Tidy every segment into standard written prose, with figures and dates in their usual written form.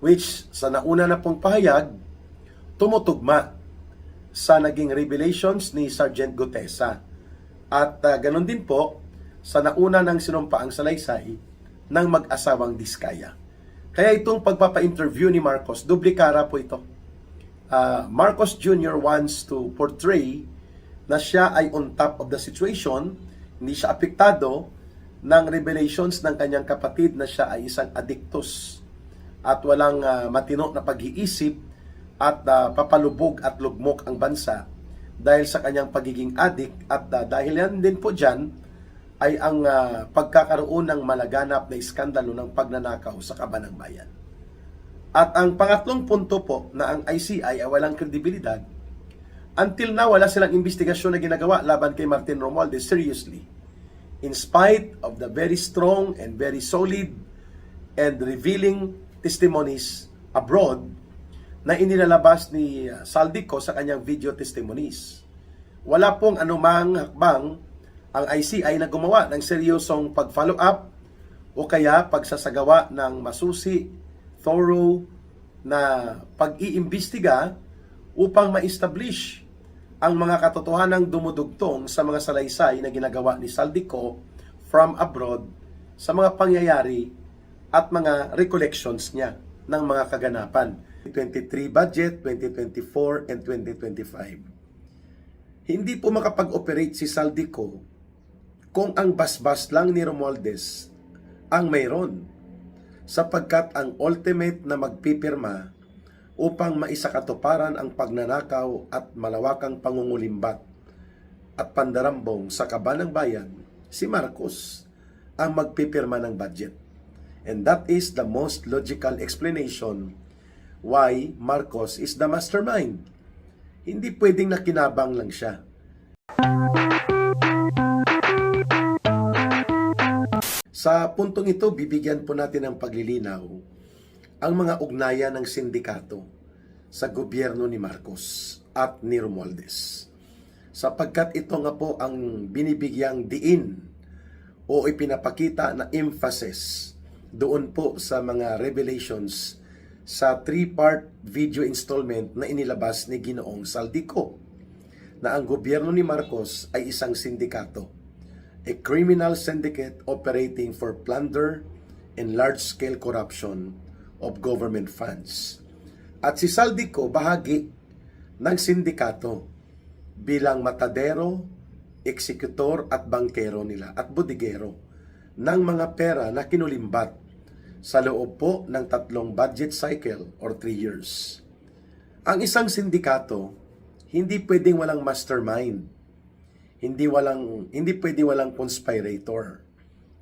which sa nauna na pong pahayag, tumutugma sa naging revelations ni Sergeant Gutesa. At ganun din po sa nauna ng sinumpaang salaysay ng mag-asawang Diskaya. Kaya itong pagpapa-interview ni Marcos, duplikara po ito. Marcos Jr. wants to portray na siya ay on top of the situation, hindi siya apektado ng revelations ng kanyang kapatid na siya ay isang addictus at walang matino na pag-iisip at papalubog at lugmok ang bansa dahil sa kanyang pagiging addict at dahil yan din po dyan ay ang pagkakaroon ng malaganap na iskandalo ng pagnanakaw sa Kabanang Bayan. At ang pangatlong punto po na ang ICI ay walang kredibilidad. Until now, wala silang investigasyon na ginagawa laban kay Martin Romualdez seriously. In spite of the very strong and very solid and revealing testimonies abroad na inilalabas ni Saldico sa kanyang video testimonies. Wala pong anumang hakbang ang ICI na gumawa ng seryosong pag-follow up o kaya pagsasagawa ng masusi, thorough na pag-iimbestiga upang ma-establish ang mga katotohanang dumudugtong sa mga salaysay na ginagawa ni Saldico from abroad sa mga pangyayari at mga recollections niya ng mga kaganapan. 2023 budget, 2024, and 2025. Hindi po makapag-operate si Saldico kung ang basbas lang ni Romualdez ang mayroon, sapagkat ang ultimate na magpipirma upang maisakatuparan ang pagnanakaw at malawakang pangungulimbat at pandarambong sa Kabanang Bayan, si Marcos ang magpipirma ng budget. And that is the most logical explanation why Marcos is the mastermind. Hindi pwedeng nakinabang lang siya. Sa puntong ito, bibigyan po natin ng paglilinaw ang mga ugnayan ng sindikato sa gobyerno ni Marcos at ni Romualdez. Sapagkat ito nga po ang binibigyang diin o ipinapakita na emphasis doon po sa mga revelations sa 3-part video installment na inilabas ni Ginoong Saldico na ang gobyerno ni Marcos ay isang sindikato, a criminal syndicate operating for plunder and large-scale corruption of government funds. At si Saldico bahagi ng sindikato bilang matadero, eksekutor at bangkero nila at bodigero ng mga pera na kinulimbat sa loob po ng 3 budget cycle or 3 years. Ang isang sindikato, hindi pwedeng walang mastermind. Hindi pwedeng walang conspirator.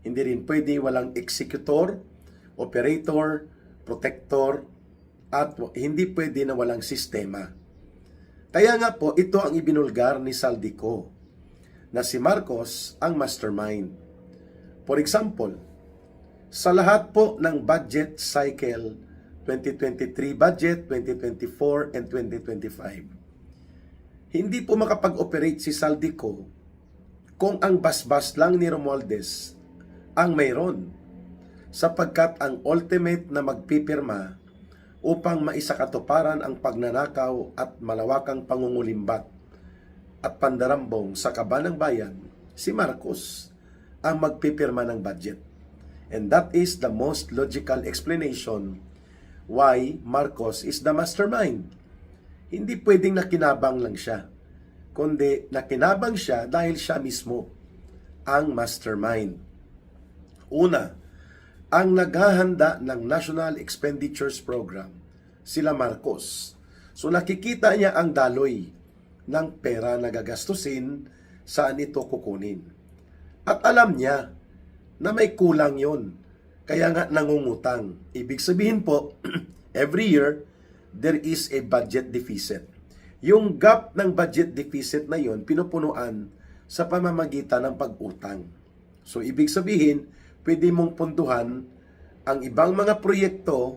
Hindi rin pwedeng walang executor, operator, protector, at hindi pwede na walang sistema. Kaya nga po, ito ang ibinulgar ni Saldico, na si Marcos ang mastermind. For example, sa lahat po ng budget cycle 2023 budget, 2024, and 2025, hindi po makapag-operate si Saldico kung ang basbas lang ni Romualdez ang mayroon, sapagkat ang ultimate na magpipirma upang maisakatuparan ang pagnanakaw at malawakang pangungulimbat at pandarambong sa Kabanang Bayan, si Marcos ang magpipirma ng budget. And that is the most logical explanation why Marcos is the mastermind. Hindi pwedeng nakinabang lang siya, kundi nakinabang siya dahil siya mismo ang mastermind. Una, ang naghahanda ng National Expenditures Program, sila Marcos. So nakikita niya ang daloy ng pera na gagastusin, saan ito kukunin. At alam niya na may kulang yon, kaya nga nangungutang. Ibig sabihin po, every year, there is a budget deficit. Yung gap ng budget deficit na yon, pinupunuan sa pamamagitan ng pag-utang. So, ibig sabihin, pwede mong punduhan ang ibang mga proyekto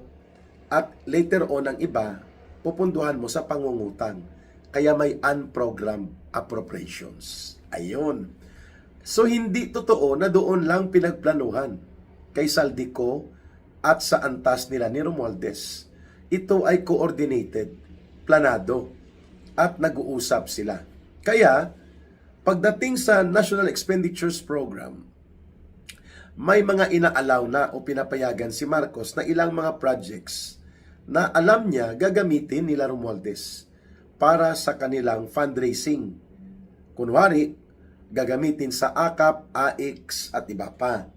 at later on ang iba, pupunduhan mo sa pangungutang. Kaya may unprogrammed appropriations. Ayun. So, hindi totoo na doon lang pinagplanuhan kay Saldico at sa antas nila ni Romualdez ito ay coordinated, planado, at nag-uusap sila. Kaya, pagdating sa National Expenditures Program, may mga inaalaw na o pinapayagan si Marcos na ilang mga projects na alam niya gagamitin nila Romualdez para sa kanilang fundraising. Kunwari, gagamitin sa AKAP, AIX at iba pa.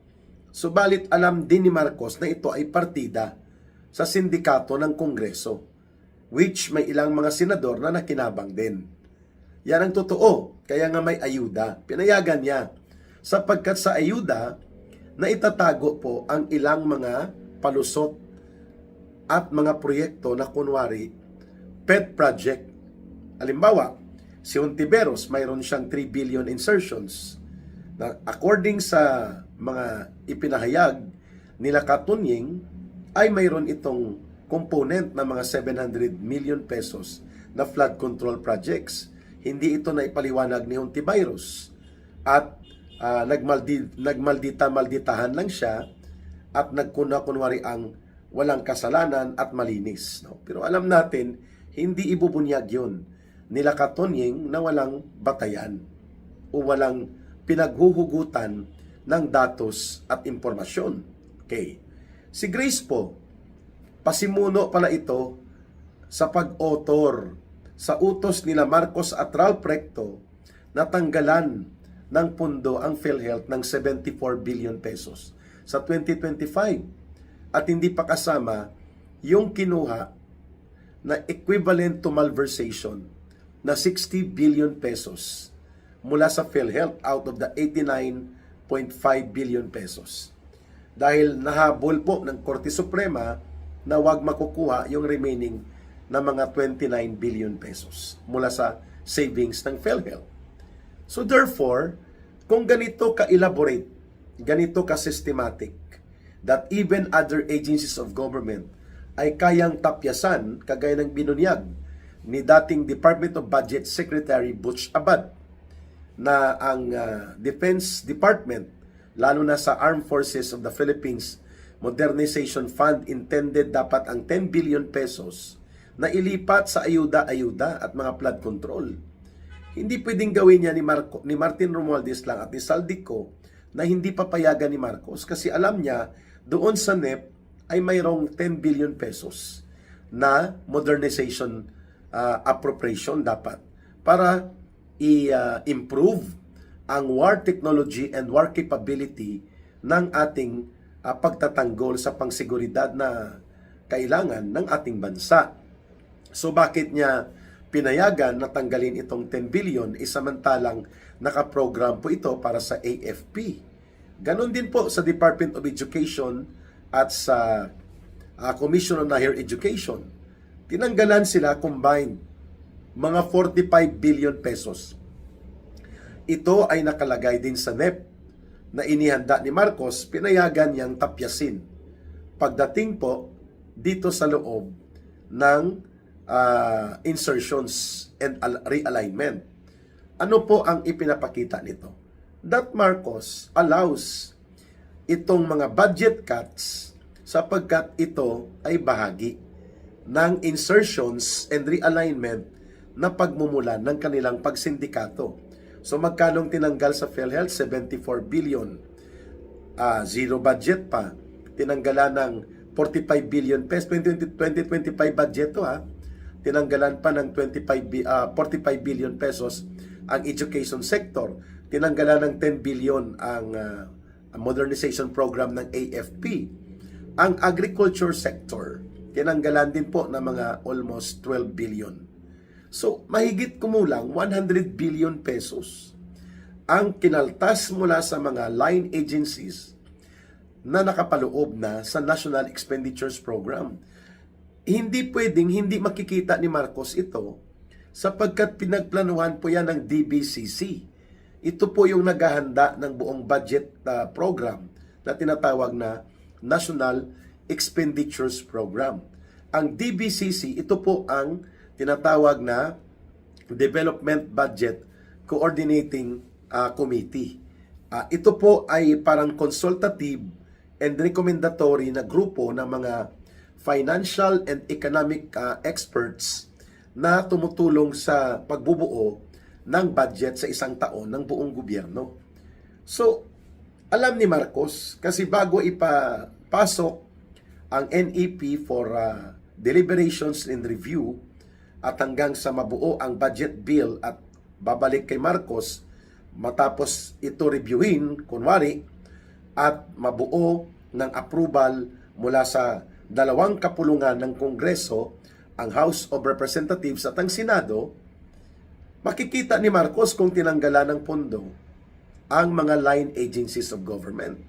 Subalit alam din ni Marcos na ito ay partida sa sindikato ng Kongreso, which may ilang mga senador na nakinabang din. Yan ang totoo, kaya nga may ayuda. Pinayagan niya, sapagkat sa ayuda, na itatago po ang ilang mga palusot at mga proyekto na kunwari pet project. Halimbawa, si Hontiveros mayroon siyang 3 billion insertions na according sa mga ipinahayag nila Katunying ay mayroon itong component na mga 700 million pesos na flood control projects. Hindi ito na ipaliwanag ni Hontiveros at nagmaldita-malditahan lang siya at nagkunwari ang walang kasalanan at malinis. No? Pero alam natin, hindi ibubunyag yun nila Katunying na walang batayan o walang pinaghuhugutan ng datos at impormasyon. Okay. Si Grace po, pasimuno pala ito sa pag-author sa utos nila Marcos at Ralph Recto na tanggalan ng pundo ang PhilHealth ng 74 billion pesos sa 2025 at hindi pa kasama yung kinuha na equivalent to malversation na 60 billion pesos mula sa PhilHealth out of the 89.5 billion pesos. Dahil nahabol po ng Korte Suprema na wag makukuha yung remaining na mga 29 billion pesos mula sa savings ng PhilHealth. So therefore, kung ganito ka-elaborate, ganito ka-systematic, that even other agencies of government ay kayang tapyasan, kagaya ng binunyag ni dating Department of Budget Secretary Butch Abad, na ang Defense Department, lalo na sa Armed Forces of the Philippines Modernization Fund, intended dapat ang 10 billion pesos na ilipat sa ayuda-ayuda at mga flood control. Hindi pwedeng gawin niya ni Martin Romualdez lang at ni Saldico na hindi papayagan ni Marcos kasi alam niya doon sa NEP ay mayroong 10 billion pesos na modernization appropriation dapat para i-improve ang war technology and war capability ng ating pagtatanggol sa pangseguridad na kailangan ng ating bansa. So bakit niya pinayagan na tanggalin itong 10 billion samantalang nakaprogram po ito para sa AFP? Ganon din po sa Department of Education at sa Commission on Higher Education. Tinanggalan sila combined mga 45 billion pesos. Ito ay nakalagay din sa NEP na inihanda ni Marcos, pinayagan niyang tapyasin pagdating po dito sa loob ng insertions and realignment. Ano po ang ipinapakita nito? That Marcos allows itong mga budget cuts sapagkat ito ay bahagi ng insertions and realignment na pagmumulan ng kanilang pagsindikato. So magkanong tinanggal sa PhilHealth? 74 billion. Zero budget pa. Tinanggalan ng 45 billion pesos. 2025 budget to ha. Tinanggalan pa ng 45 billion pesos ang education sector. Tinanggalan ng 10 billion ang modernization program ng AFP. Ang agriculture sector, tinanggalan din po ng mga almost 12 billion. So, mahigit kumulang 100 billion pesos ang kinaltas mula sa mga line agencies na nakapaloob na sa National Expenditures Program. Hindi pwedeng hindi makikita ni Marcos ito sapagkat pinagplanuhan po yan ng DBCC. Ito po yung naghahanda ng buong budget program na tinatawag na National Expenditures Program. Ang DBCC, ito po ang tinatawag na Development Budget Coordinating Committee. Ito po ay parang consultative and recommendatory na grupo ng mga financial and economic experts na tumutulong sa pagbubuo ng budget sa isang taon ng buong gobyerno. So, alam ni Marcos, kasi bago ipapasok ang NEP for deliberations and review at hanggang sa mabuo ang budget bill at babalik kay Marcos matapos ito reviewin, kunwari, at mabuo ng approval mula sa dalawang kapulungan ng Kongreso, ang House of Representatives at ang Senado, makikita ni Marcos kung tinanggalan ng pondo ang mga line agencies of government.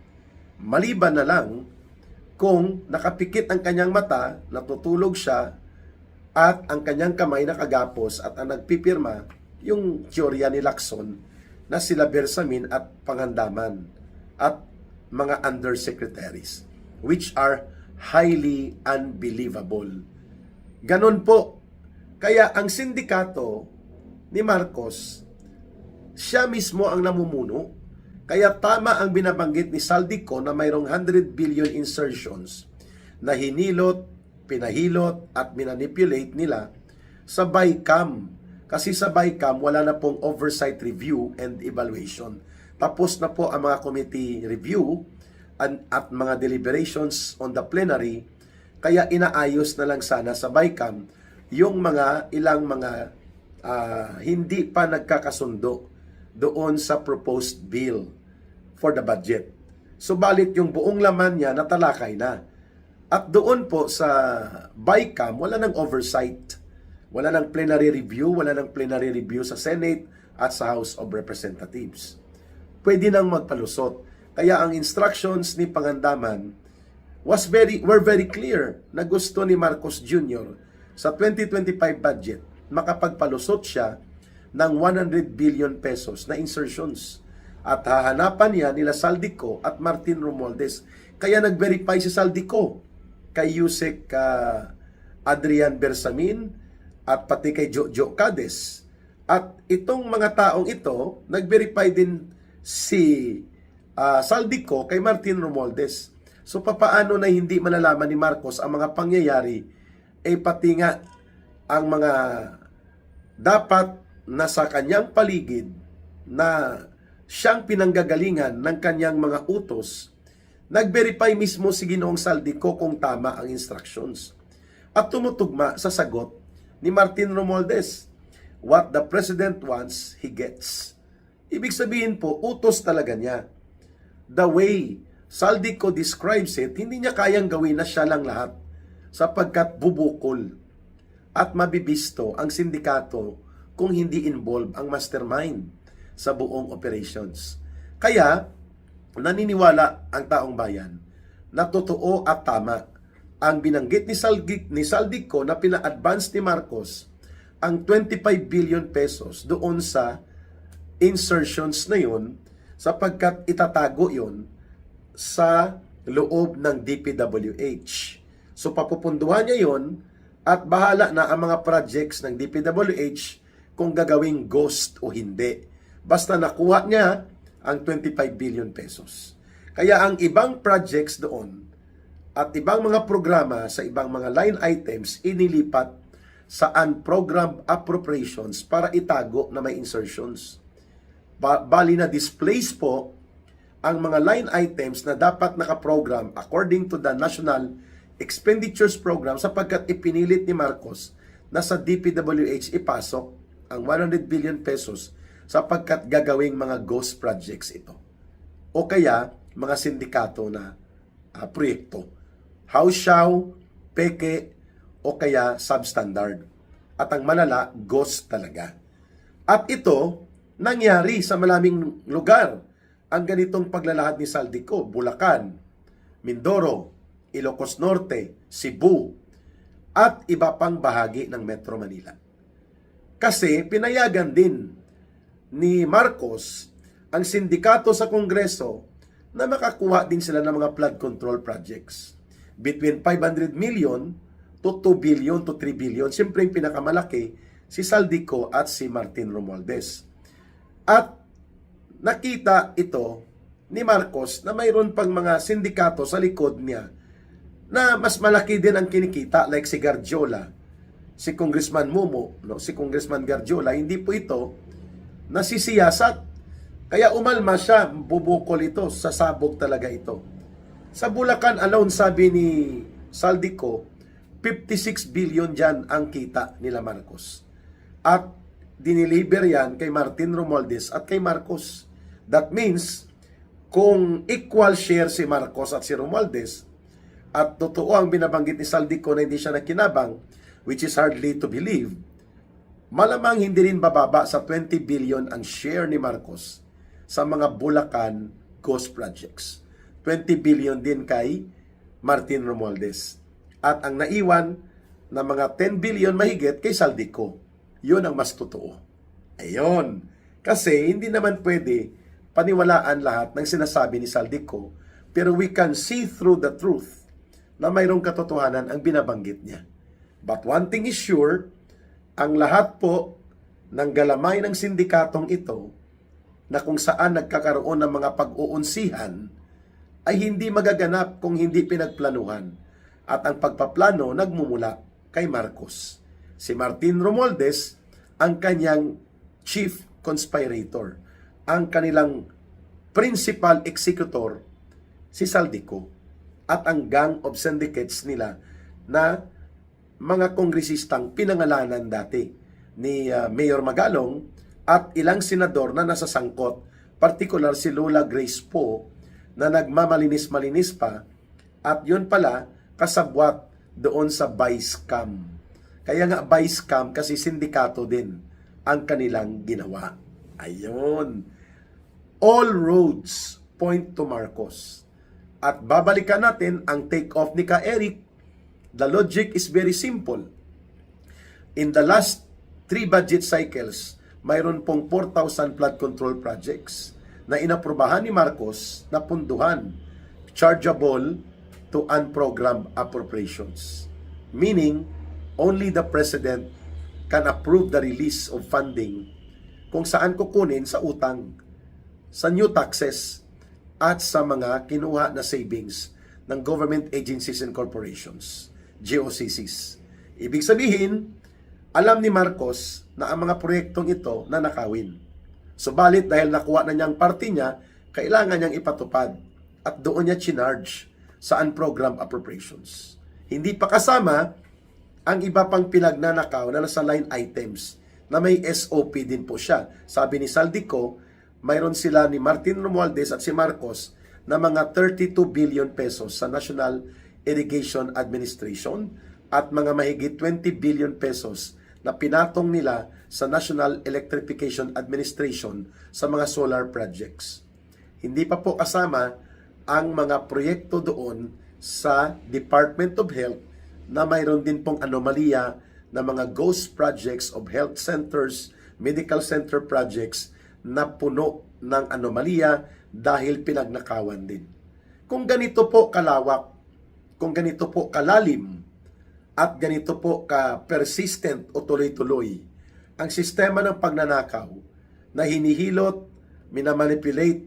Maliban na lang kung nakapikit ang kanyang mata, natutulog siya, at ang kanyang kamay nakagapos at ang nagpipirma yung teorya ni Lacson na sila Bersamin at Pangandaman at mga undersecretaries, which are highly unbelievable. Ganon po. Kaya ang sindikato ni Marcos, siya mismo ang namumuno. Kaya tama ang binabanggit ni Saldico na mayroong 100 billion insertions na hinilot, pinahilot at minanipulate nila sa BICAM. Kasi sa BICAM, wala na pong oversight review and evaluation. Tapos na po ang mga committee review at mga deliberations on the plenary. Kaya inaayos na lang sana sa BICAM yung ilang mga hindi pa nagkakasundo doon sa proposed bill for the budget. Subalit yung buong laman niya natalakay na. At doon po sa BICAM, wala nang oversight. Wala nang plenary review, sa Senate at sa House of Representatives. Pwede nang magpalusot. Kaya ang instructions ni Pangandaman were very clear na gusto ni Marcos Jr. sa 2025 budget makapagpalusot siya ng 100 billion pesos na insertions. At hahanapan niya nila Saldico at Martin Romualdez. Kaya nag-verify si Saldico kay Yusek Adrian Bersamin at pati kay Jojo Cades. At itong mga taong ito, nag-verify din si Saldico kay Martin Romualdez. So papaano na hindi malalaman ni Marcos ang mga pangyayari, pati nga ang mga dapat nasa kanyang paligid na siyang pinanggagalingan ng kanyang mga utos, nag-verify mismo si Ginoong Saldico kung tama ang instructions. At tumutugma sa sagot ni Martin Romualdez, what the President wants, he gets. Ibig sabihin po, utos talaga niya. The way Saldico describes it, hindi niya kayang gawin na siya lang lahat sapagkat bubukol at mabibisto ang sindikato kung hindi involved ang mastermind sa buong operations. Kaya, naniniwala ang taong bayan na totoo at tama ang binanggit ni Saldico na pina-advance ni Marcos ang 25 billion pesos doon sa insertions na yun sapagkat itatago yun sa loob ng DPWH. So papupunduhan niya yun at bahala na ang mga projects ng DPWH kung gagawing ghost o hindi. Basta nakuha niya ang 25 billion pesos. Kaya ang ibang projects doon at ibang mga programa sa ibang mga line items inilipat sa unprogrammed appropriations para itago na may insertions. Bali na displace po ang mga line items na dapat nakaprogram according to the National Expenditures Program sapagkat ipinilit ni Marcos na sa DPWH ipasok ang 100 billion pesos sapagkat gagawing mga ghost projects ito. O kaya mga sindikato na proyekto. House show, peke, o kaya substandard. At ang malala, ghost talaga. At ito, nangyari sa maraming lugar. Ang ganitong paglalahad ni Saldico, Bulacan, Mindoro, Ilocos Norte, Cebu, at iba pang bahagi ng Metro Manila. Kasi pinayagan din ni Marcos ang sindikato sa Kongreso na makakuha din sila ng mga flood control projects. Between 500 million to 2 billion to 3 billion. Siyempre yung pinakamalaki, si Saldico at si Martin Romualdez. At nakita ito ni Marcos na mayroon pang mga sindikato sa likod niya na mas malaki din ang kinikita like si Garjola, si Congressman Mumo, no, si Congressman Garjola, hindi po ito nasisiyasat. Kaya umalma siya, bubukol ito, sasabog talaga ito. Sa Bulacan alone, sabi ni Saldico, 56 billion dyan ang kita nila Marcos. At diniliver yan kay Martin Romualdez at kay Marcos. That means, kung equal share si Marcos at si Romualdez, at totoo ang binabanggit ni Saldico na hindi siya nakinabang, which is hardly to believe, malamang hindi rin bababa sa 20 billion ang share ni Marcos sa mga Bulacan ghost projects. 20 billion din kay Martin Romualdez. At ang naiwan na mga 10 billion mahigit kay Saldico. Yun ang mas totoo. Ayun. Kasi hindi naman pwede paniwalaan lahat ng sinasabi ni Saldico, pero we can see through the truth na mayroong katotohanan ang binabanggit niya. But one thing is sure, ang lahat po ng galamay ng sindikatong ito na kung saan nagkakaroon ng mga pag-uunsihan ay hindi magaganap kung hindi pinagplanuhan. At ang pagpaplano nagmumula kay Marcos. Si Martin Romualdez ang kanyang chief conspirator. Ang kanilang principal executor, si Saldico. At ang gang of syndicates nila na mga kongresistang pinangalanan dati ni Mayor Magalong at ilang senador na nasasangkot, partikular si Lola Grace Poe na nagmamalinis-malinis pa at yun pala kasabwat doon sa vice scam. Kaya nga vice scam kasi sindikato din ang kanilang ginawa. Ayun. All roads point to Marcos. At babalikan natin ang take-off ni Ka Eric. The logic is very simple. In the last 3 budget cycles, mayroon pong 4,000 flood control projects na inaprubahan ni Marcos na punduhan, chargeable to unprogrammed appropriations. Meaning, only the President can approve the release of funding kung saan kukunin sa utang, sa new taxes, at sa mga kinuha na savings ng government agencies and corporations, GOCCs. Ibig sabihin, alam ni Marcos na ang mga proyektong ito na nakawin. Subalit dahil nakuha na niyang parte niya, kailangan niyang ipatupad at doon niya chinarge sa unprogrammed appropriations. Hindi pa kasama ang iba pang pinagnanakaw na nasa line items na may SOP din po siya. Sabi ni Saldico, mayroon sila ni Martin Romualdez at si Marcos na mga 32 billion pesos sa National Irrigation Administration at mga mahigit 20 billion pesos na pinatong nila sa National Electrification Administration sa mga solar projects. Hindi pa po kasama ang mga proyekto doon sa Department of Health na mayroon din pong anomalya na mga ghost projects of health centers, medical center projects na puno ng anomalya dahil pinagnakawan din. Kung ganito po kalawak, kung ganito po kalalim, at ganito po ka-persistent o tuloy-tuloy, ang sistema ng pagnanakaw na hinihilot, minamanipulate,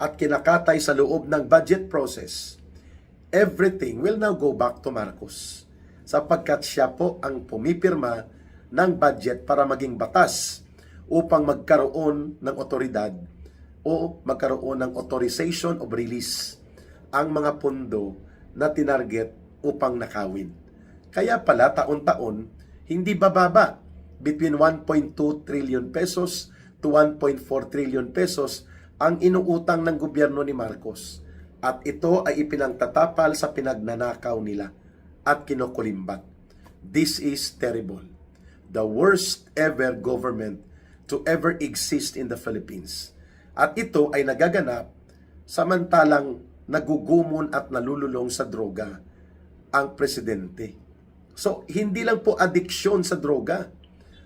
at kinakatay sa loob ng budget process, everything will now go back to Marcos. Sapagkat siya po ang pumipirma ng budget para maging batas upang magkaroon ng otoridad o magkaroon ng authorization of release ang mga pondo na tinarget upang nakawin. Kaya pala taon-taon, hindi bababa between 1.2 trillion pesos to 1.4 trillion pesos ang inuutang ng gobyerno ni Marcos. At ito ay ipinangtatapal sa pinagnanakaw nila at kinukulimbat. This is terrible. The worst ever government to ever exist in the Philippines. At ito ay nagaganap samantalang nagugumon at nalululong sa droga ang presidente. So, hindi lang po addiction sa droga,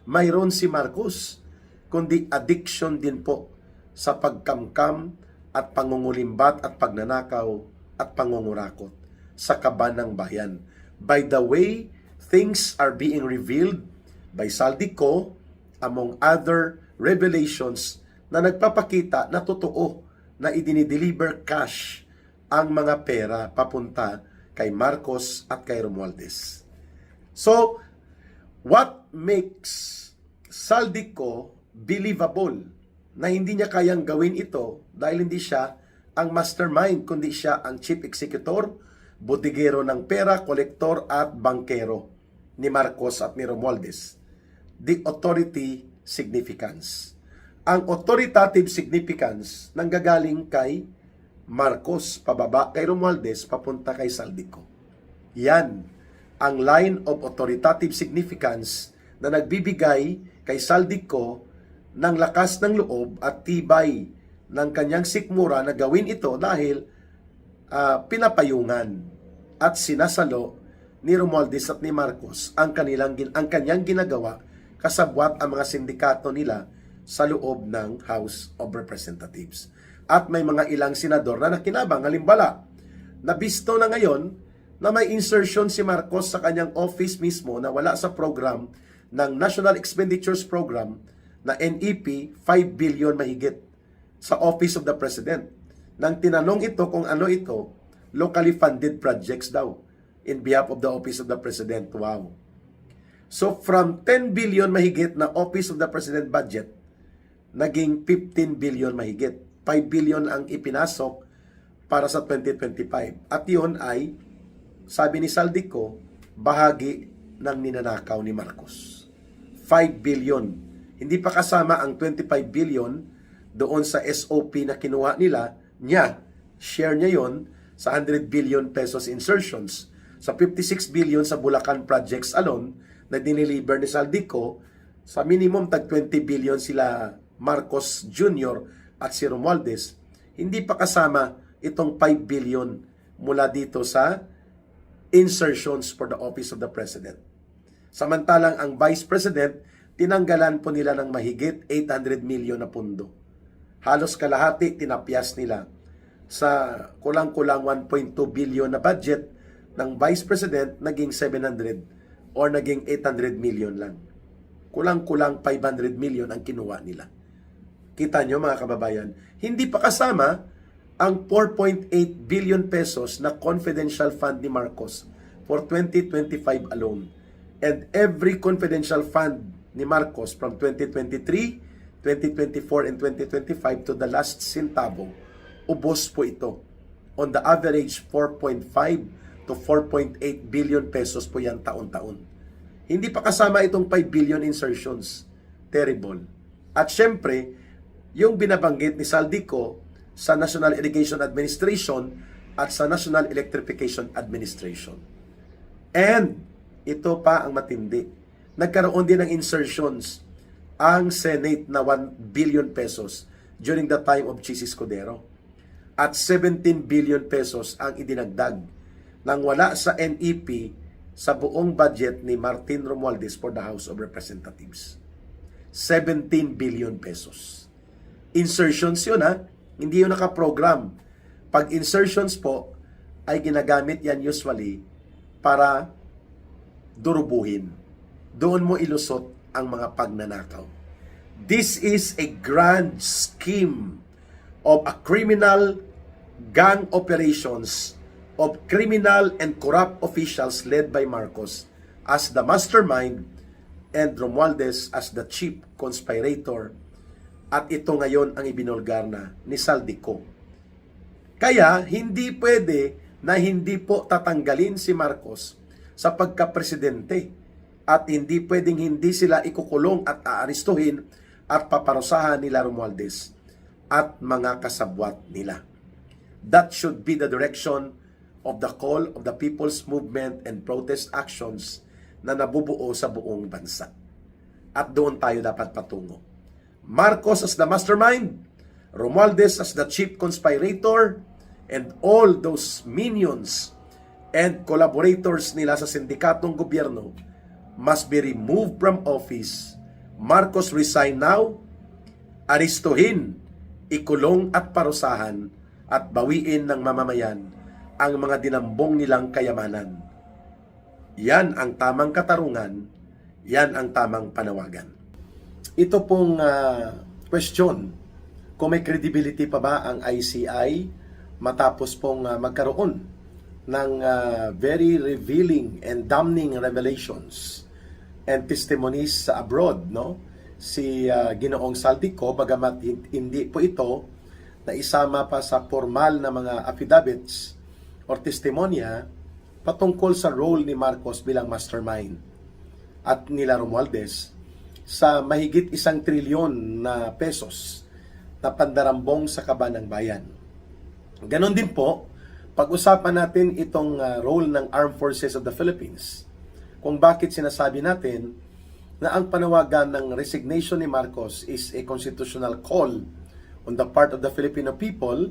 mayroon si Marcos, kundi addiction din po sa pagkamkam at pangungulimbat at pagnanakaw at pangungurakot sa kaban ng bayan. By the way, things are being revealed by Saldico, among other revelations na nagpapakita na totoo na idinideliver cash ang mga pera papunta kay Marcos at kay Romualdez. So, what makes Saldico believable na hindi niya kayang gawin ito dahil hindi siya ang mastermind, kundi siya ang chief executor, botigero ng pera, kolektor at bankero ni Marcos at ni Romualdez? The authority significance. Ang authoritative significance nanggagaling kay Marcos pababa kay Romualdez papunta kay Saldico. Yan ang line of authoritative significance na nagbibigay kay Saldico ng lakas ng loob at tibay ng kanyang sikmura na gawin ito dahil pinapayungan at sinasalo ni Romualdez at ni Marcos ang kanyang ginagawa kasabwat ang mga sindikato nila sa loob ng House of Representatives. At may mga ilang senador na nakinabang. Halimbawa, nabisto na ngayon na may insertion si Marcos sa kanyang office mismo na wala sa program ng National Expenditures Program na NEP 5 billion mahigit sa Office of the President. Nang tinanong ito kung ano ito, locally funded projects daw in behalf of the Office of the President. Wow. So from 10 billion mahigit na Office of the President budget, naging 15 billion mahigit. 5 billion ang ipinasok para sa 2025. At yun ay, sabi ni Saldico, bahagi ng ninanakaw ni Marcos. 5 billion. Hindi pa kasama ang 25 billion doon sa SOP na kinuha niya. Share niya yon sa 100 billion pesos insertions. Sa 56 billion sa Bulacan projects alone na diniliver ni Saldico, sa minimum tag 20 billion sila Marcos Jr. at si Romualdez. Hindi pa kasama itong 5 billion mula dito sa insertions for the Office of the President. Samantalang ang Vice President, tinanggalan po nila ng mahigit 800 million na pundo. Halos kalahati tinapyas nila sa kulang-kulang 1.2 billion na budget ng Vice President, naging 700 or naging 800 million lang. Kulang-kulang 500 million ang kinuha nila. Kita nyo mga kababayan, hindi pa kasama ang 4.8 billion pesos na confidential fund ni Marcos for 2025 alone. And every confidential fund ni Marcos from 2023, 2024, and 2025 to the last centavo, ubos po ito. On the average, 4.5 to 4.8 billion pesos po yan taon-taon. Hindi pa kasama itong 5 billion insertions. Terrible. At syempre, yung binabanggit ni Saldico sa National Irrigation Administration at sa National Electrification Administration. And ito pa ang matindi. Nagkaroon din ng insertions ang Senate na 1 billion pesos during the time of Chis Escudero. At 17 billion pesos ang idinagdag nang wala sa NEP sa buong budget ni Martin Romualdez for the House of Representatives. 17 billion pesos. Insertions yun ha, hindi yun nakaprogram. Pag insertions po, ay ginagamit yan usually para durubuhin. Doon mo ilusot ang mga pagnanakaw. This is a grand scheme of a criminal gang operations of criminal and corrupt officials led by Marcos as the mastermind and Romualdez as the chief conspirator. At ito ngayon ang ibinulgar na ni Saldico. Kaya hindi pwede na hindi po tatanggalin si Marcos sa pagkapresidente at hindi pwedeng hindi sila ikukulong at aaristuhin at paparusahan nila Romualdez at mga kasabwat nila. That should be the direction of the call of the people's movement and protest actions na nabubuo sa buong bansa. At doon tayo dapat patungo. Marcos as the mastermind, Romualdez as the chief conspirator, and all those minions and collaborators nila sa sindikatong gobyerno must be removed from office. Marcos resign now, aristuhin, ikulong at parusahan, at bawiin ng mamamayan ang mga dinambong nilang kayamanan. Yan ang tamang katarungan, yan ang tamang panawagan. Ito pong question, kung may credibility pa ba ang ICI matapos pong magkaroon ng very revealing and damning revelations and testimonies sa abroad, no? Si Ginoong Saldico, bagamat hindi po ito na isama pa sa formal na mga affidavits or testimonya patungkol sa role ni Marcos bilang mastermind at nila Romualdez sa mahigit 1 trilyon na pesos na pandarambong sa kaban ng bayan. Ganon din po, pag-usapan natin itong role ng Armed Forces of the Philippines. Kung bakit sinasabi natin na ang panawagan ng resignation ni Marcos is a constitutional call on the part of the Filipino people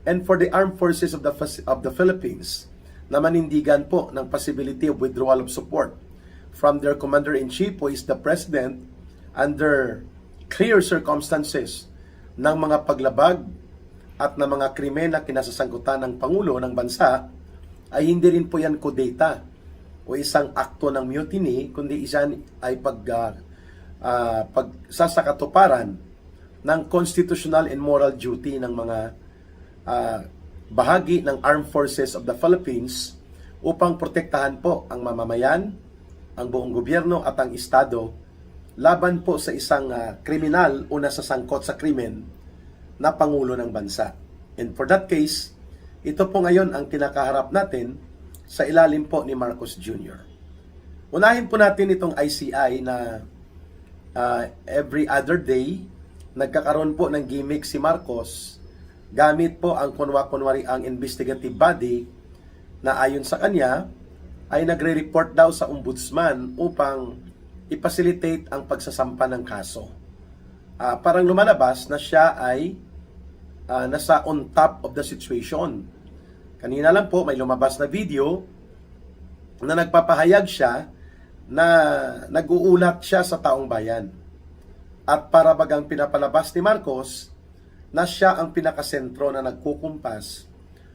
and for the Armed Forces of the Philippines na manindigan po ng possibility of withdrawal of support from their Commander-in-Chief who is the President under clear circumstances ng mga paglabag at ng mga krimen na kinasasangkutan ng Pangulo ng bansa, ay hindi rin po yan kudeta o isang akto ng mutiny, kundi isan ay pagsasakatuparan ng constitutional and moral duty ng mga bahagi ng Armed Forces of the Philippines upang protektahan po ang mamamayan, ang buong gobyerno at ang Estado laban po sa isang kriminal o nasasangkot sa krimen na Pangulo ng bansa. And for that case, ito po ngayon ang kinakaharap natin sa ilalim po ni Marcos Jr. Unahin po natin itong ICI na every other day, nagkakaroon po ng gimmick si Marcos gamit po ang kunwari ang investigative body na ayon sa kanya ay nagre-report daw sa ombudsman upang i-facilitate ang pagsasampa ng kaso. Parang lumalabas na siya ay nasa on top of the situation. Kanina lang po may lumabas na video na nagpapahayag siya na nag-uulat siya sa taong bayan. At para bagang pinapalabas ni Marcos na siya ang pinakasentro na nagkukumpas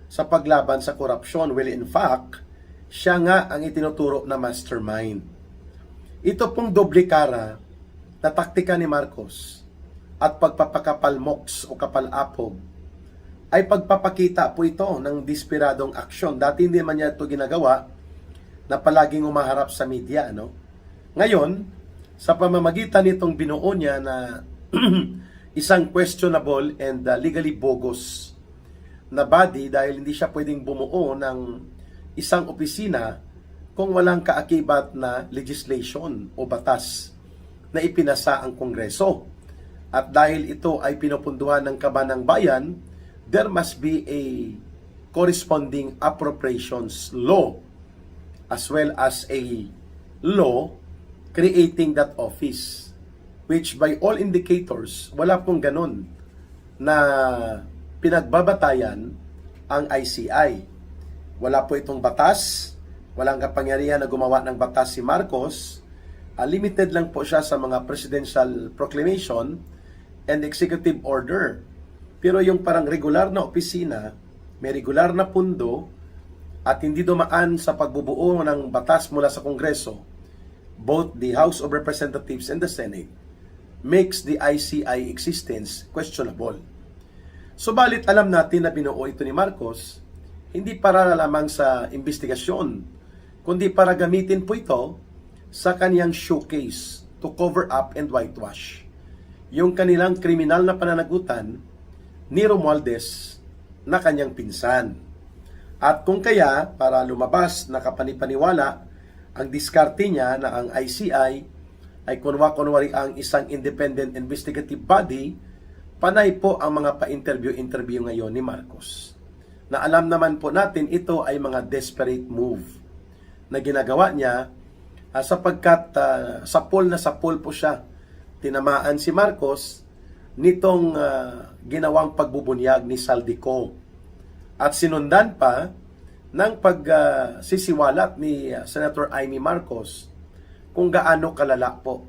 sa paglaban sa korupsyon. Well, in fact, siya nga ang itinuturo na mastermind. Ito pong doble kara na taktika ni Marcos at pagpapakapalmoks o kapalapog ay pagpapakita po ito ng desperadong aksyon. Dati hindi man niya ito ginagawa na palaging umaharap sa media, no? Ngayon, sa pamamagitan nitong binuo niya na isang questionable and legally bogus na body dahil hindi siya pwedeng bumuo ng isang opisina kung walang kaakibat na legislation o batas na ipinasa ang Kongreso. At dahil ito ay pinupunduhan ng kaban ng bayan, there must be a corresponding appropriations law as well as a law creating that office, which by all indicators, wala pong ganun na pinagbabatayan ang ICI. Wala po itong batas, walang kapangyarihan na gumawa ng batas si Marcos. Limited lang po siya sa mga presidential proclamation and executive order. Pero yung parang regular na opisina, may regular na pundo, at hindi dumaan sa pagbubuo ng batas mula sa Kongreso, both the House of Representatives and the Senate, makes the ICI existence questionable. Subalit alam natin na binuo ito ni Marcos, hindi para lamang sa investigasyon, kundi para gamitin po ito sa kaniyang showcase to cover up and whitewash yung kanilang kriminal na pananagutan ni Romualdez na kanyang pinsan. At kung kaya, para lumabas na kapanipaniwala ang diskarte niya na ang ICI ay kunwari ang isang independent investigative body, panay po ang mga pa-interview ngayon ni Marcos. Na alam naman po natin ito ay mga desperate move na ginagawa niya sapagkat sapol po siya. Tinamaan si Marcos nitong ginawang pagbubunyag ni Saldico. At sinundan pa ng pagsisiwalat ni Senator Amy Marcos kung gaano kalala po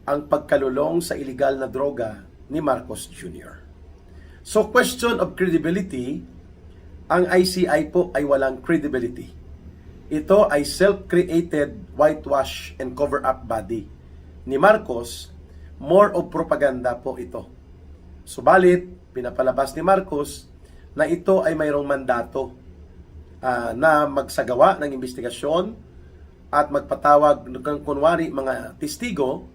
ang pagkalulong sa illegal na droga ni Marcos Jr. So question of credibility, ang ICI po ay walang credibility. Ito ay self-created whitewash and cover-up body ni Marcos. More of propaganda po ito. Subalit, pinapalabas ni Marcos na ito ay mayroong mandato na magsagawa ng investigasyon at magpatawag ng kunwari mga testigo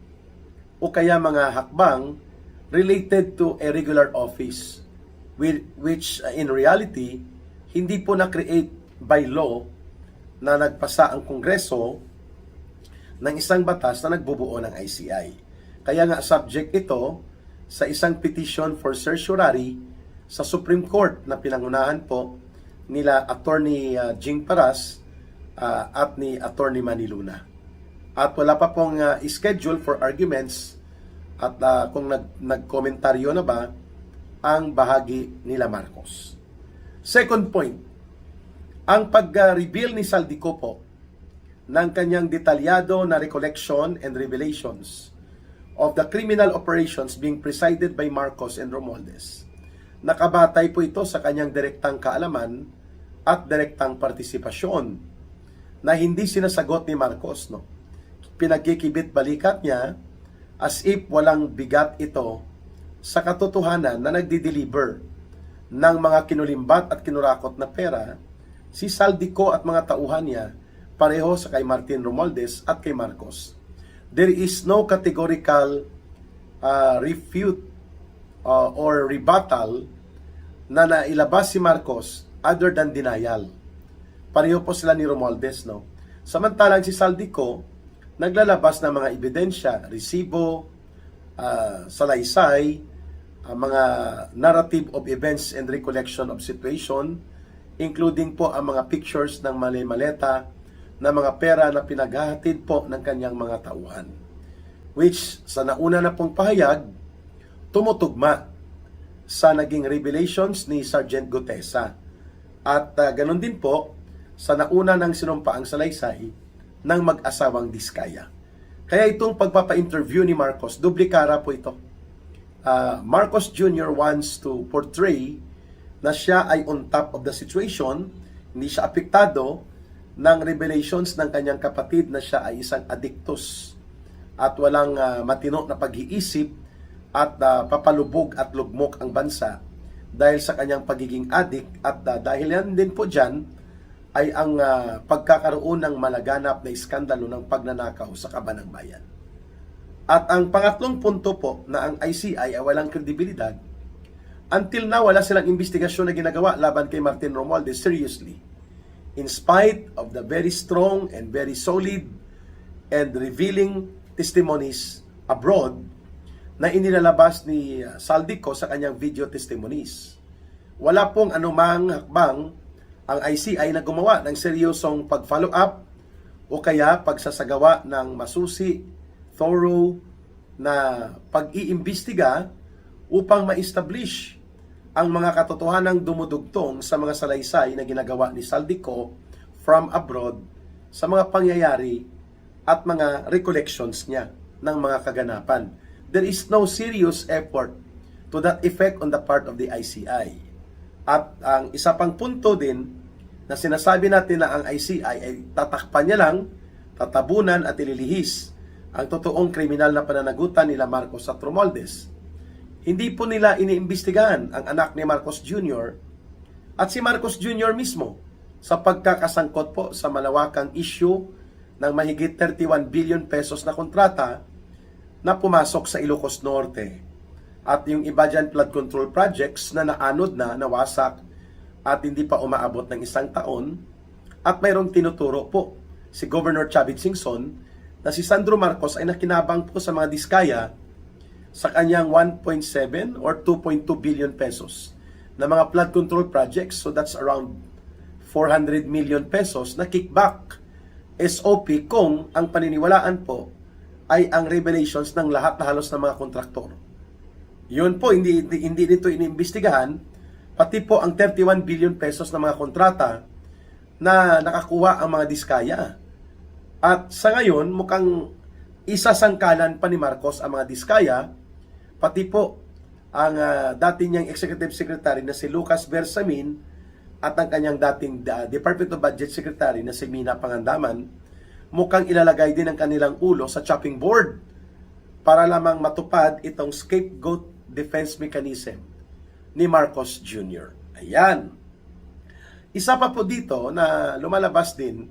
o kaya mga hakbang related to a regular office, which in reality hindi po na-create by law na nagpasa ang Kongreso ng isang batas na nagbubuo ng ICI. Kaya nga subject ito sa isang petition for certiorari sa Supreme Court na pinangunahan po nila Attorney Jing Paras at ni Attorney Manny Luna. At wala pa pong schedule for arguments at kung nagkomentaryo na ba ang bahagi nila Marcos. Second point, ang pag-reveal ni Saldico po ng kanyang detalyado na recollection and revelations of the criminal operations being presided by Marcos and Romualdez. Nakabatay po ito sa kanyang direktang kaalaman at direktang partisipasyon na hindi sinasagot ni Marcos. Pinagkikibit balikat niya as if walang bigat ito sa katotohanan na nagdi-deliver ng mga kinulimbat at kinurakot na pera si Saldico at mga tauhan niya pareho sa kay Martin Romualdez at kay Marcos. There is no categorical refute or rebuttal na nailabas si Marcos other than denial. Pareho po sila ni Romualdez, no? Samantalang si Saldico naglalabas ng mga ebidensya, resibo, salaysay, mga narrative of events and recollection of situation, including po ang mga pictures ng maleta na mga pera na pinaghahatid po ng kanyang mga tauhan. Which sa nauna na pong pahayag, tumutugma sa naging revelations ni Sergeant Gutesa. At ganun din po sa nauna ng sinumpaang salaysay ng mag-asawang Diskaya. Kaya itong pagpapa-interview ni Marcos, duplikara po ito. Marcos Jr. wants to portray na siya ay on top of the situation, hindi siya apektado ng revelations ng kanyang kapatid na siya ay isang addictus at walang matino na pag-iisip at papalubog at lugmok ang bansa dahil sa kanyang pagiging addict at dahil yan din po dyan ay ang pagkakaroon ng malaganap na iskandalo ng pagnanakaw sa kaban ng bayan. At ang pangatlong punto po na ang ICI ay walang kredibilidad. Until now, wala silang investigasyon na ginagawa laban kay Martin Romualdez seriously. In spite of the very strong and very solid and revealing testimonies abroad na inilalabas ni Saldico sa kanyang video testimonies. Wala pong anumang hakbang ang ICI na gumawa ng seryosong pag-follow up o kaya pagsasagawa ng masusi, thorough na pag-iimbestiga upang ma-establish ang mga katotohanang dumudugtong sa mga salaysay na ginagawa ni Saldico from abroad sa mga pangyayari at mga recollections niya ng mga kaganapan. There is no serious effort to that effect on the part of the ICI. At ang isa pang punto din na sinasabi natin na ang ICI ay tatakpan niya lang, tatabunan at ililihis ang totoong kriminal na pananagutan nila Marcos at Romualdez. Hindi po nila iniimbestigahan ang anak ni Marcos Jr. at si Marcos Jr. mismo sa pagkakasangkot po sa malawakang issue ng mahigit 31 billion pesos na kontrata na pumasok sa Ilocos Norte. At yung iba dyan flood control projects na naanod na, nawasak at hindi pa umaabot ng isang taon. At mayroong tinuturo po si Governor Chavit Singson na si Sandro Marcos ay nakinabang po sa mga Diskaya sa kanyang 1.7 or 2.2 billion pesos na mga flood control projects. So that's around 400 million pesos na kickback SOP kung ang paniniwalaan po ay ang revelations ng lahat na halos ng mga kontraktor. Yun po, hindi nito iniimbestigahan, pati po ang 31 billion pesos na mga kontrata na nakakuha ang mga Diskaya. At sa ngayon, mukhang isasangkalan pa ni Marcos ang mga Diskaya, pati po ang dati niyang Executive Secretary na si Lucas Bersamin at ang kanyang dating Department of Budget Secretary na si Mina Pangandaman, mukhang ilalagay din ang kanilang ulo sa chopping board para lamang matupad itong scapegoat defense mechanism ni Marcos Jr. Ayan. Isa pa po dito na lumalabas din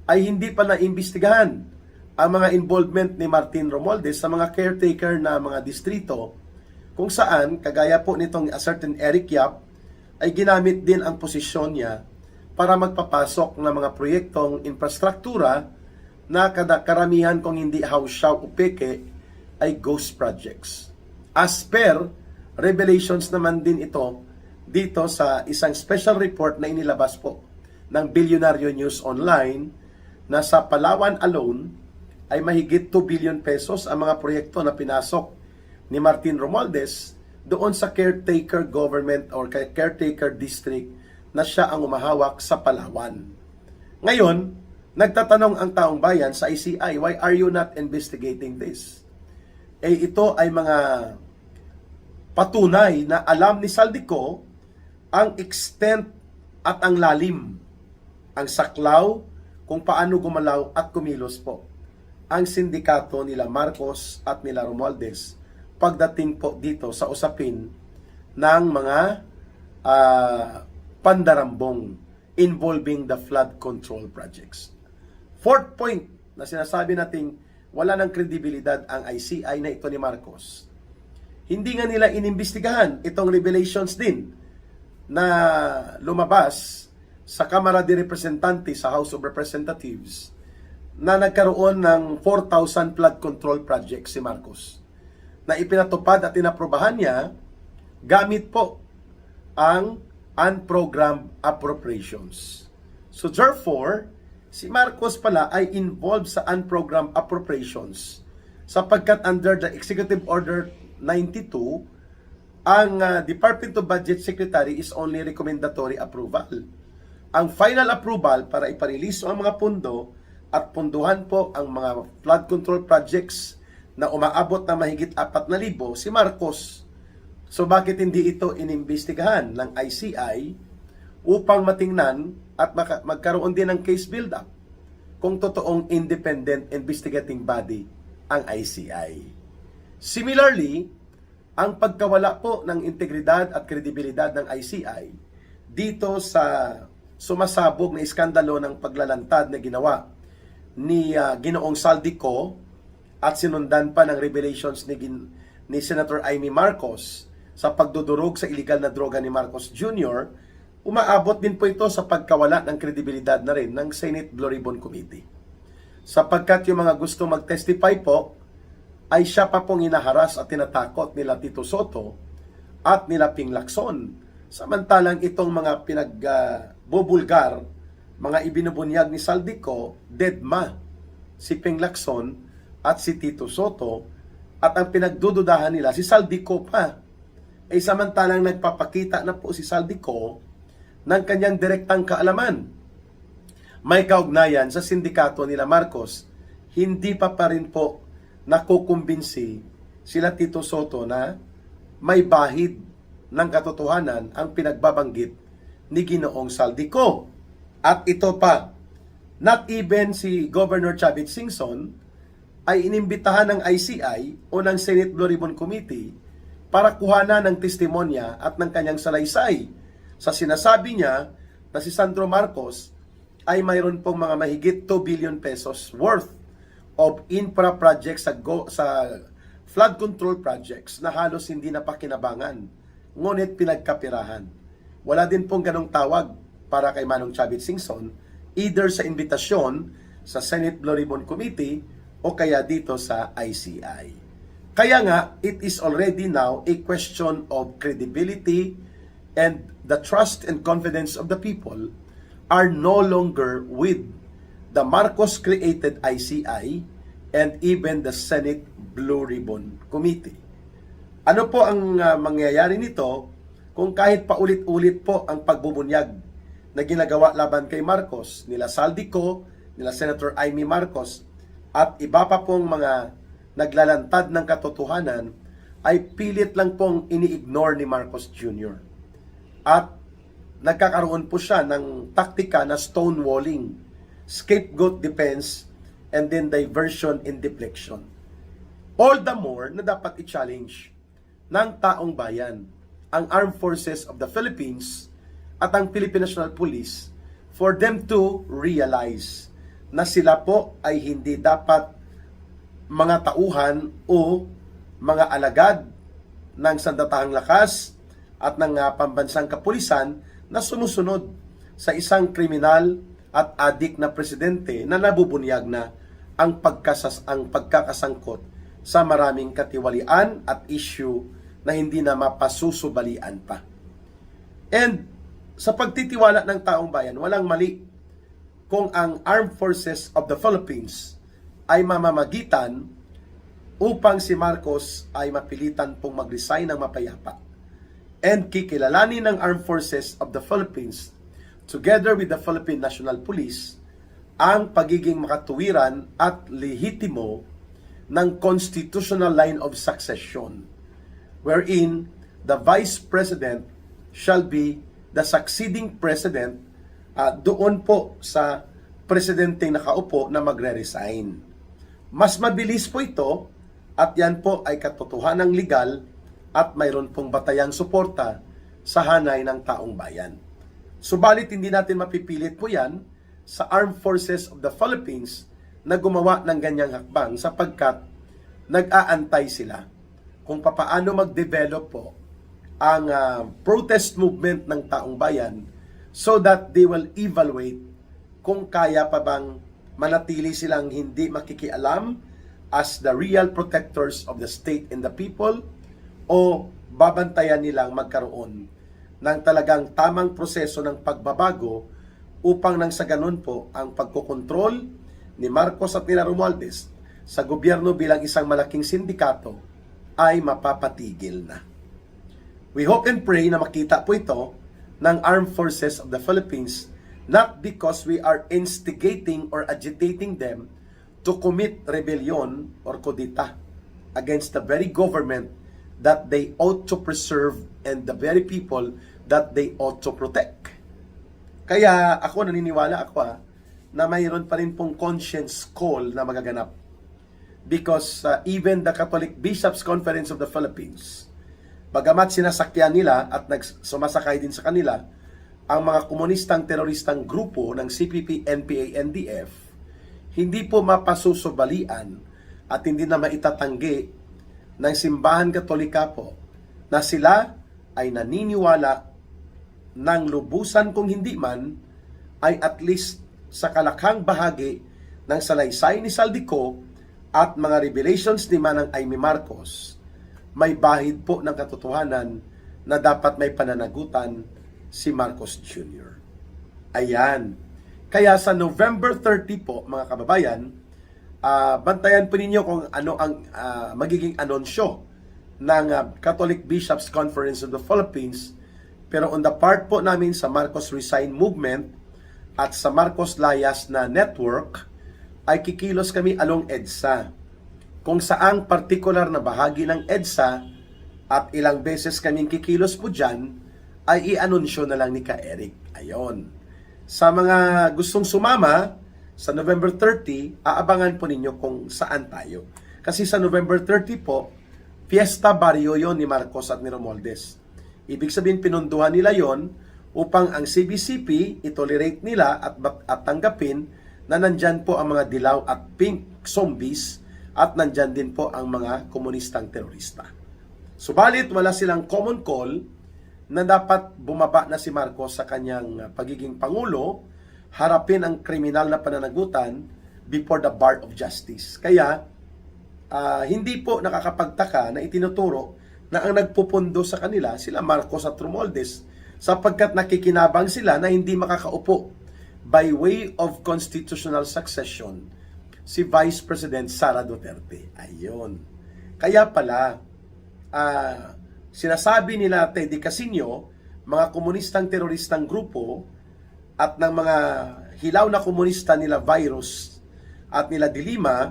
ay hindi pa naimbestigahan ang mga involvement ni Martin Romualdez sa mga caretaker na mga distrito kung saan, kagaya po nitong a certain Eric Yap, ay ginamit din ang posisyon niya para magpapasok ng mga proyektong infrastruktura na karamihan kung hindi hausyaw o peke ay ghost projects. As per revelations naman din ito dito sa isang special report na inilabas po ng Bilyonaryo News Online na sa Palawan alone ay mahigit 2 billion pesos ang mga proyekto na pinasok ni Martin Romualdez doon sa caretaker government or caretaker district na siya ang umahawak sa Palawan. Ngayon, nagtatanong ang taong bayan sa ICI, why are you not investigating this? Ito ay mga patunay na alam ni Saldico ang extent at ang lalim, ang saklaw kung paano gumalaw at kumilos po ang sindikato nila Marcos at nila Romualdez pagdating po dito sa usapin ng mga pandarambong involving the flood control projects. Fourth point na sinasabi nating wala ng kredibilidad ang ICI na ito ni Marcos. Hindi nga nila inimbestigahan itong revelations din na lumabas sa Kamara de Representantes sa House of Representatives na nagkaroon ng 4,000 flood control projects si Marcos na ipinatupad at inaprobahan niya gamit po ang unprogrammed appropriations. So therefore, si Marcos pala ay involved sa unprogrammed appropriations sapagkat under the Executive Order 92, ang Department of Budget Secretary is only recommendatory approval. Ang final approval para iparelease ang mga pundo at punduhan po ang mga flood control projects na umaabot na mahigit 4,000 si Marcos. So bakit hindi ito inimbestigahan ng ICI upang matingnan at magkaroon din ng case build-up kung totoong independent investigating body ang ICI? Similarly, ang pagkawala po ng integridad at kredibilidad ng ICI dito sa sumasabog na iskandalo ng paglalantad na ginawa ni Ginoong Saldico at sinundan pa ng revelations ni Senator Amy Marcos sa pagdudurog sa illegal na droga ni Marcos Jr., umaabot din po ito sa pagkawala ng kredibilidad na rin ng Senate Blue Ribbon Committee. Sapagkat yung mga gusto mag-testify po, ay siya pa pong inaharas at tinatakot nila Tito Soto at nila Ping Lacson. Samantalang itong mga pinagbubulgar, mga ibinubunyag ni Saldico, deadma si Ping Lacson at si Tito Soto, at ang pinagdududahan nila si Saldico pa. Samantalang nagpapakita na po si Saldico ng kanyang direktang kaalaman. May kaugnayan sa sindikato nila Marcos, hindi pa rin po nakukumbinsi sila Tito Soto na may bahid ng katotohanan ang pinagbabanggit ni Ginoong Saldico. At ito pa, not even si Governor Chavit Singson ay inimbitahan ng ICI o ng Senate Blue Ribbon Committee para kuhanan ng testimonya at ng kanyang salaysay sa sinasabi niya na si Sandro Marcos ay mayroon pong mga mahigit 2 billion pesos worth of infra projects sa flood control projects na halos hindi napakinabangan, ngunit pinagkapirahan. Wala din pong ganong tawag para kay Manong Chavit Singson, either sa invitasyon sa Senate Blue Ribbon Committee o kaya dito sa ICI. Kaya nga, it is already now a question of credibility, and the trust and confidence of the people are no longer with the Marcos-created ICI and even the Senate Blue Ribbon Committee. Ano po ang mangyayari nito kung kahit paulit-ulit po ang pagbubunyag na ginagawa laban kay Marcos, nila Saldico, nila Senator Amy Marcos, at iba pa pong mga naglalantad ng katotohanan, ay pilit lang pong ini-ignore ni Marcos Jr. At nagkakaroon po siya ng taktika na stonewalling, scapegoat defense, and then diversion and deflection. All the more na dapat i-challenge ng taong bayan ang Armed Forces of the Philippines at ang Philippine National Police for them to realize na sila po ay hindi dapat mga tauhan o mga alagad ng sandatahang lakas at ng pambansang kapulisan na sumusunod sa isang kriminal at adik na presidente na nabubunyag na ang pagkakasangkot sa maraming katiwalian at issue na hindi na mapasusubalian pa. And sa pagtitiwala ng taong bayan, walang mali kung ang Armed Forces of the Philippines ay mamamagitan upang si Marcos ay mapilitan pong mag-resign ng mapayapa. And kikilalanin ng Armed Forces of the Philippines together with the Philippine National Police ang pagiging makatuwiran at lehitimo ng constitutional line of succession wherein the Vice President shall be the succeeding President doon po sa presidente nakaupo na magre-resign. Mas mabilis po ito at yan po ay katotohanang legal at mayroon pong batayang suporta sa hanay ng taong bayan. Subalit hindi natin mapipilit po yan sa Armed Forces of the Philippines na gumawa ng ganyang hakbang sapagkat nag-aantay sila kung papaano mag-develop po ang protest movement ng taong bayan so that they will evaluate kung kaya pa bang manatili silang hindi makikialam as the real protectors of the state and the people o babantayan nilang magkaroon ng talagang tamang proseso ng pagbabago upang nang sa ganun po ang pagkokontrol ni Marcos at nila Romualdez sa gobyerno bilang isang malaking sindikato ay mapapatigil na. We hope and pray na makita po ito ng Armed Forces of the Philippines not because we are instigating or agitating them to commit rebellion or kudita against the very government that they ought to preserve and the very people that they ought to protect. Kaya ako naniniwala na mayroon pa rin pong conscience call na magaganap. Because even the Catholic Bishops' Conference of the Philippines, bagamat sinasakyan nila at sumasakay din sa kanila ang mga komunistang teroristang grupo ng CPP, NPA, NDF, hindi po mapasusubalian at hindi na maitatanggi ng simbahan katolika po na sila ay naniniwala ng lubusan kung hindi man ay at least sa kalakhang bahagi ng salaysay ni Saldico at mga revelations ni Manang Aimee Marcos, may bahid po ng katotohanan na dapat may pananagutan si Marcos Jr. Ayan. Kaya sa November 30 po, mga kababayan, bantayan po ninyo kung ano ang magiging anunsyo ng Catholic Bishops' Conference of the Philippines. Pero on the part po namin sa Marcos Resign Movement at sa Marcos Layas na network, ay kikilos kami along EDSA. Kung saang partikular na bahagi ng EDSA at ilang beses kaming kikilos po dyan, ay i-anunsyo na lang ni Ka Eric. Ayon. Sa mga gustong sumama, sa November 30, aabangan po ninyo kung saan tayo. Kasi sa November 30 po, Fiesta Barrio yon ni Marcos at ni Romualdez. Ibig sabihin, pinunduhan nila yon upang ang CBCP itolerate nila at tanggapin na nandyan po ang mga dilaw at pink zombies at nandyan din po ang mga komunistang terorista. Subalit, wala silang common call na dapat bumaba na si Marcos sa kanyang pagiging Pangulo, harapin ang kriminal na pananagutan before the bar of justice. Kaya, hindi po nakakapagtaka na itinuturo na ang nagpupundo sa kanila sila Marcos at Romualdez sapagkat nakikinabang sila na hindi makakaupo by way of constitutional succession si Vice President Sara Duterte. Ayun. Kaya pala, sinasabi nila Teddy Casino, mga komunistang teroristang grupo at ng mga hilaw na komunista nila Virus at nila Dilima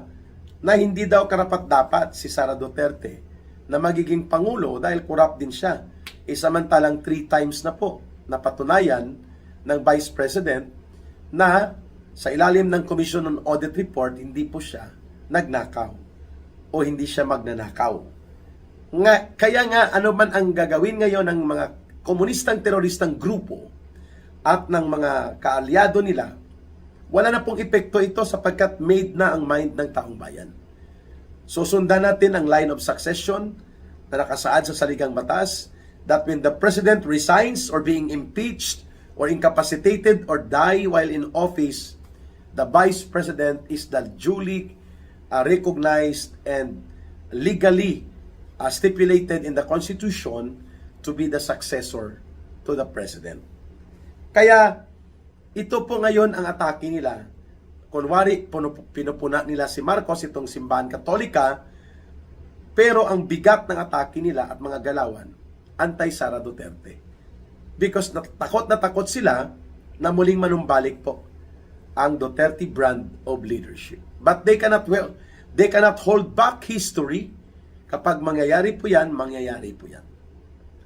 na hindi daw karapat-dapat si Sara Duterte na magiging Pangulo dahil corrupt din siya. Samantalang 3 times na po napatunayan ng Vice President na sa ilalim ng Commission on Audit Report, hindi po siya nagnakaw o hindi siya magnanakaw. Kaya nga, ano man ang gagawin ngayon ng mga komunistang teroristang grupo at ng mga kaalyado nila, wala na pong epekto ito sapagkat made na ang mind ng taong bayan. Susundan natin ang line of succession na nakasaad sa saligang batas that when the President resigns or being impeached or incapacitated or die while in office, the Vice President is the duly recognized and legally stipulated in the Constitution to be the successor to the President. Kaya ito po ngayon ang atake nila. Kunwari, pinupuna nila si Marcos, itong simbahan katolika, pero ang bigat ng atake nila at mga galawan, anti-Sara Duterte. Because na takot sila na muling manumbalik po ang Duterte brand of leadership. But they cannot hold back history. Kapag mangyayari po yan, mangyayari po yan.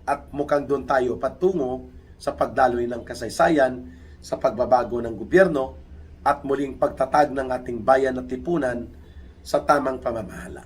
At mukhang doon tayo patungo sa pagdaloy ng kasaysayan, sa pagbabago ng gobyerno, at muling pagtatag ng ating bayan at lipunan sa tamang pamamahala.